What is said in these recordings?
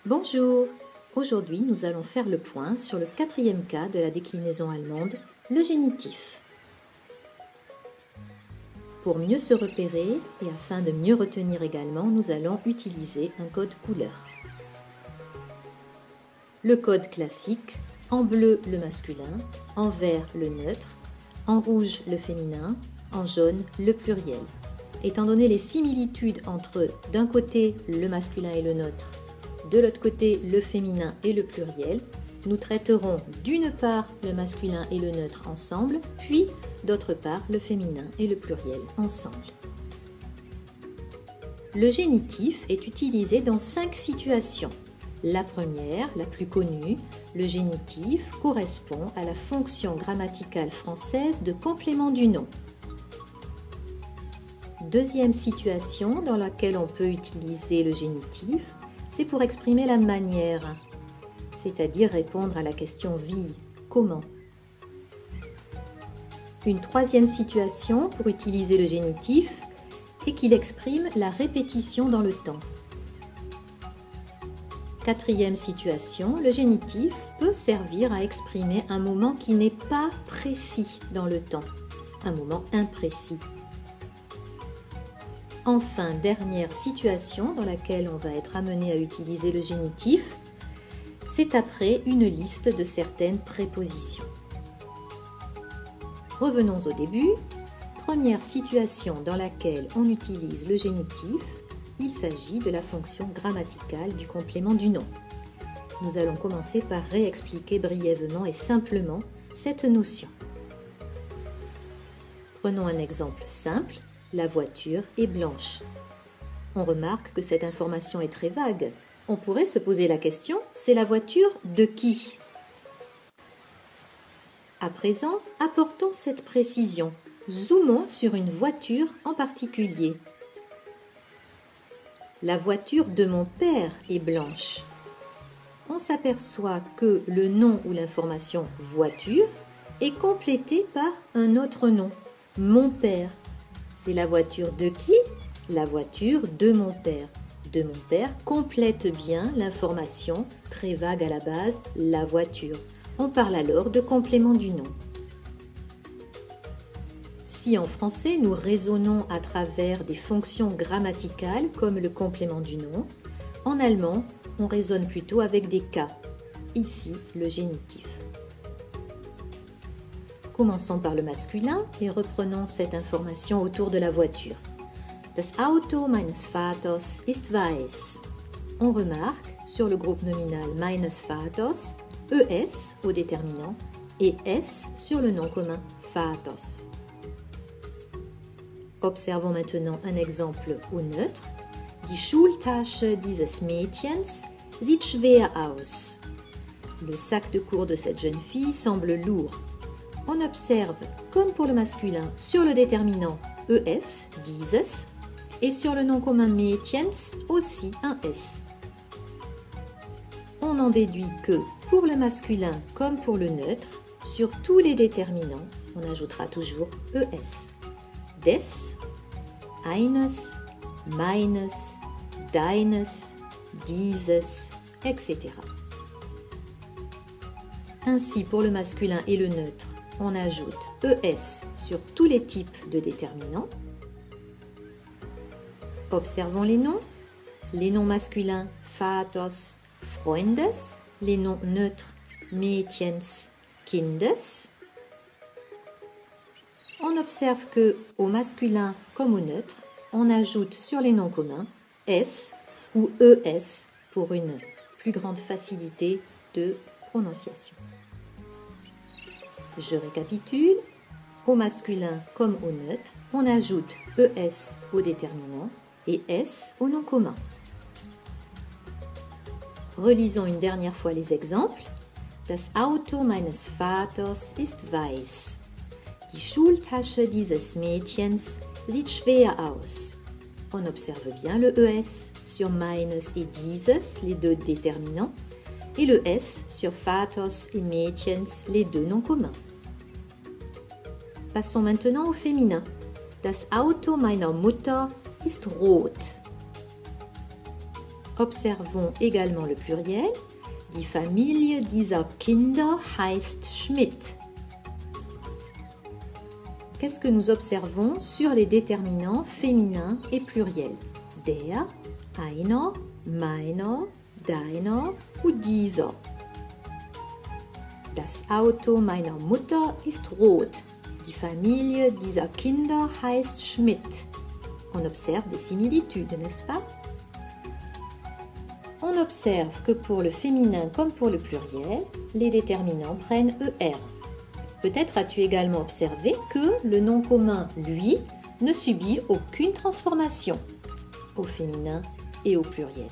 Bonjour! Aujourd'hui, nous allons faire le point sur le quatrième cas de la déclinaison allemande, le génitif. Pour mieux se repérer et afin de mieux retenir également, nous allons utiliser un code couleur. Le code classique, en bleu le masculin, en vert le neutre, en rouge le féminin, en jaune le pluriel. Étant donné les similitudes entre d'un côté le masculin et le neutre, de l'autre côté le féminin et le pluriel, nous traiterons d'une part le masculin et le neutre ensemble, puis d'autre part le féminin et le pluriel ensemble. Le génitif est utilisé dans 5 situations. La première, la plus connue, le génitif correspond à la fonction grammaticale française de complément du nom. Deuxième situation dans laquelle on peut utiliser le génitif, c'est pour exprimer la manière, c'est-à-dire répondre à la question vie, comment. Une troisième situation pour utiliser le génitif est qu'il exprime la répétition dans le temps. Quatrième situation, le génitif peut servir à exprimer un moment qui n'est pas précis dans le temps, un moment imprécis. Enfin, dernière situation dans laquelle on va être amené à utiliser le génitif, c'est après une liste de certaines prépositions. Revenons au début. Première situation dans laquelle on utilise le génitif, il s'agit de la fonction grammaticale du complément du nom. Nous allons commencer par réexpliquer brièvement et simplement cette notion. Prenons un exemple simple. La voiture est blanche. On remarque que cette information est très vague. On pourrait se poser la question, c'est la voiture de qui? À présent, apportons cette précision. Zoomons sur une voiture en particulier. La voiture de mon père est blanche. On s'aperçoit que le nom ou l'information voiture est complété par un autre nom, mon père. C'est la voiture de qui? La voiture de mon père. De mon père complète bien l'information, très vague à la base, la voiture. On parle alors de complément du nom. Si en français nous raisonnons à travers des fonctions grammaticales comme le complément du nom, en allemand on raisonne plutôt avec des cas. Ici, le génitif. Commençons par le masculin et reprenons cette information autour de la voiture. Das Auto meines Vaters ist weiß. On remarque sur le groupe nominal meines Vaters, ES au déterminant et S sur le nom commun Vaters. Observons maintenant un exemple au neutre. Die Schultasche dieses Mädchens sieht schwer aus. Le sac de cours de cette jeune fille semble lourd. On observe, comme pour le masculin, sur le déterminant ES, dieses, et sur le nom commun Mädchens, aussi un S. On en déduit que, pour le masculin comme pour le neutre, sur tous les déterminants, on ajoutera toujours ES. Des, eines, meines, deines, dieses, etc. Ainsi, pour le masculin et le neutre, on ajoute ES sur tous les types de déterminants. Observons les noms. Les noms masculins Vaters, Freundes, les noms neutres Mädchens, Kindes. On observe que au masculin comme au neutre, on ajoute sur les noms communs S ou ES pour une plus grande facilité de prononciation. Je récapitule. Au masculin comme au neutre, on ajoute ES au déterminant et S au nom commun. Relisons une dernière fois les exemples. Das Auto meines Vaters ist weiß. Die Schultasche dieses Mädchens sieht schwer aus. On observe bien le ES sur meines et dieses, les deux déterminants, et le S sur Vaters et Mädchens, les deux noms communs. Passons maintenant au féminin. Das Auto meiner Mutter ist rot. Observons également le pluriel. Die Familie dieser Kinder heißt Schmidt. Qu'est-ce que nous observons sur les déterminants féminins et pluriels? Der, einer, meiner, deiner ou dieser. Das Auto meiner Mutter ist rot. Die Familie dieser Kinder heißt Schmidt. On observe des similitudes, n'est-ce pas? On observe que pour le féminin comme pour le pluriel, les déterminants prennent ER. Peut-être as-tu également observé que le nom commun « lui » ne subit aucune transformation au féminin et au pluriel.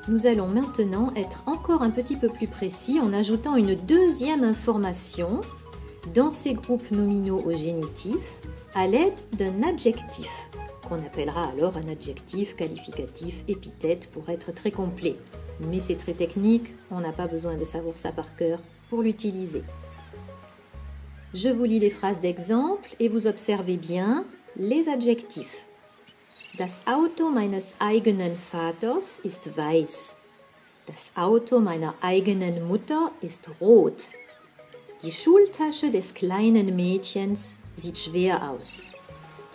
Nous allons maintenant être encore un petit peu plus précis en ajoutant une deuxième information dans ces groupes nominaux au génitif à l'aide d'un adjectif, qu'on appellera alors un adjectif, qualificatif, épithète pour être très complet. Mais c'est très technique, on n'a pas besoin de savoir ça par cœur pour l'utiliser. Je vous lis les phrases d'exemple et vous observez bien les adjectifs. Das Auto meines eigenen Vaters ist weiß. Das Auto meiner eigenen Mutter ist rot. Die Schultasche des kleinen Mädchens sieht schwer aus.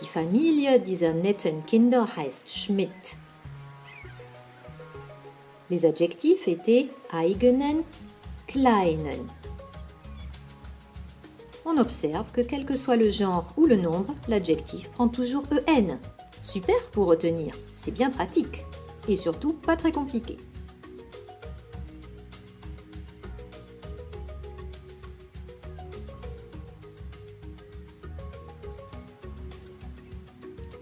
Die Familie dieser netten Kinder heißt Schmidt. Les adjectifs étaient eigenen, kleinen. On observe que quel que soit le genre ou le nombre, l'adjectif prend toujours EN. Super pour retenir, c'est bien pratique et surtout pas très compliqué.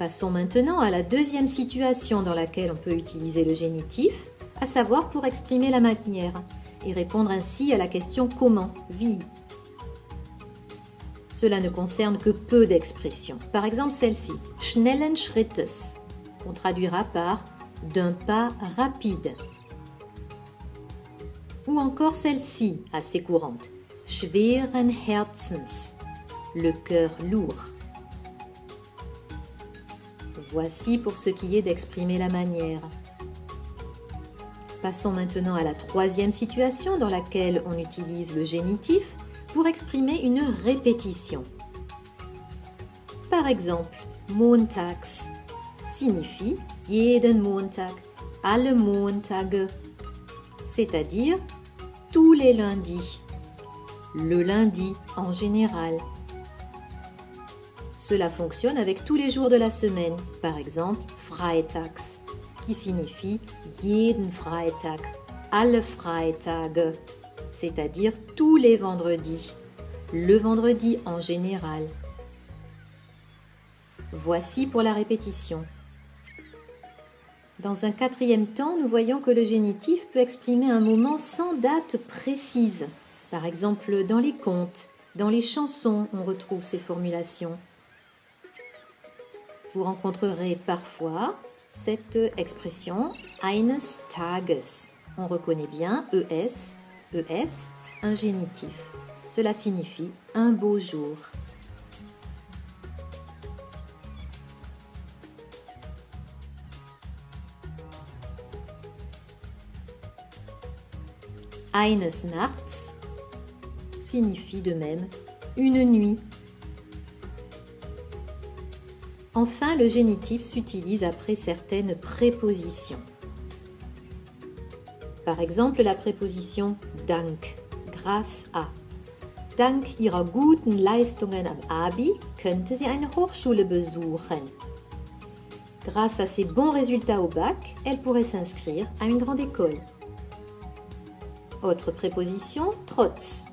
Passons maintenant à la deuxième situation dans laquelle on peut utiliser le génitif, à savoir pour exprimer la manière et répondre ainsi à la question comment, wie. Cela ne concerne que peu d'expressions. Par exemple celle-ci, schnellen Schrittes, qu'on traduira par d'un pas rapide. Ou encore celle-ci, assez courante, schweren Herzens, le cœur lourd. Voici pour ce qui est d'exprimer la manière. Passons maintenant à la troisième situation dans laquelle on utilise le génitif pour exprimer une répétition. Par exemple, montags signifie jeden Montag, alle Montage, c'est-à-dire tous les lundis, le lundi en général. Cela fonctionne avec tous les jours de la semaine, par exemple freitags, qui signifie jeden Freitag, alle Freitage, c'est-à-dire tous les vendredis, le vendredi en général. Voici pour la répétition. Dans un quatrième temps, nous voyons que le génitif peut exprimer un moment sans date précise. Par exemple, dans les contes, dans les chansons, on retrouve ces formulations. Vous rencontrerez parfois cette expression eines Tages. On reconnaît bien ES, un génitif. Cela signifie un beau jour. Eines Nachts signifie de même une nuit. Enfin, le génitif s'utilise après certaines prépositions. Par exemple, la préposition dank, grâce à. Dank ihrer guten Leistungen am Abi könnte sie eine Hochschule besuchen. Grâce à ses bons résultats au bac, elle pourrait s'inscrire à une grande école. Autre préposition, trotz,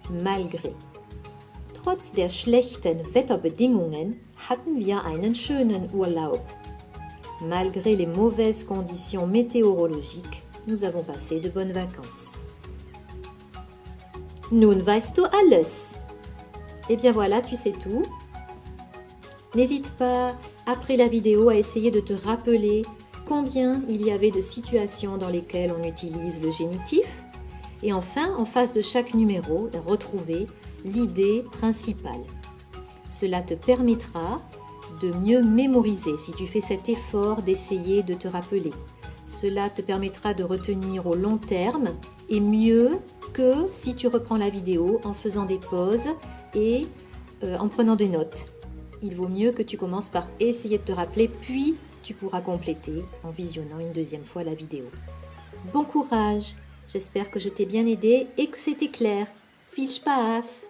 malgré. Trotz der schlechten Wetterbedingungen hatten wir einen schönen Urlaub. Malgré les mauvaises conditions météorologiques, nous avons passé de bonnes vacances. Nun weißt du alles. Eh bien voilà, tu sais tout. N'hésite pas, après la vidéo, à essayer de te rappeler combien il y avait de situations dans lesquelles on utilise le génitif. Et enfin, en face de chaque numéro, retrouver l'idée principale. Cela te permettra de mieux mémoriser si tu fais cet effort d'essayer de te rappeler. Cela te permettra de retenir au long terme et mieux que si tu reprends la vidéo en faisant des pauses et en prenant des notes. Il vaut mieux que tu commences par essayer de te rappeler, puis tu pourras compléter en visionnant une deuxième fois la vidéo. Bon courage! J'espère que je t'ai bien aidé et que c'était clair. Viel Spaß!